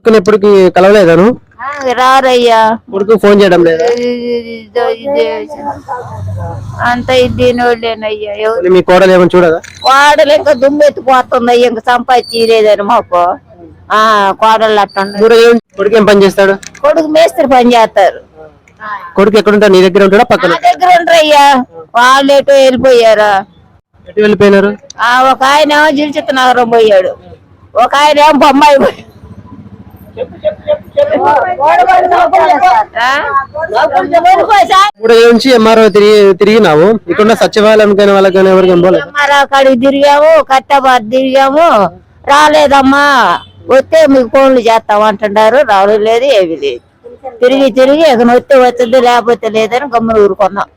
ఎప్పటికి కలవలేదాను రారయ్యా కొడుకు ఫోన్ చేయడం లేదా అంత ఇదేనోళ్ళేనయ్యా ఎవరు మీ కోడలు ఏమైనా చూడదా కోడలు ఇంకా దుమ్మెత్తిపోతుంది అయ్యా ఇంకా సంపాదించలేదని మాకు కోడలు అట్ట కొడుకు ఏం పని చేస్తాడు కొడుకు మేస్త్రి పని చేస్తారు కొడుకు ఎక్కడ ఉంటాడు నీ దగ్గర ఉంటాడా పక్కన నా దగ్గర ఉంటారయ్యా వాళ్ళు ఎటో వెళ్ళిపోయారా ఎటు వెళ్ళిపోయినారు ఒక ఆయన ఏమో జిల్చిత్త నగరం పోయాడు ఒక ఆయన ఏమో బొమ్మాయి పోయాడు నుంచి ఎంఆర్ఓ తిరిగినావు ఇక్కడ సచివాలయం కానీ వాళ్ళకి ఎవరికి ఎంఆర్ఓ కాడికి తిరిగాము కట్టాబాద్ తిరిగాము రాలేదమ్మా వస్తే మీకు ఫోన్లు చేస్తాం అంటున్నారు రావడం లేదు ఏమీ లేదు తిరిగి ఇక వస్తే వచ్చింది లేకపోతే లేదని గమ్మున ఊరుకున్నాం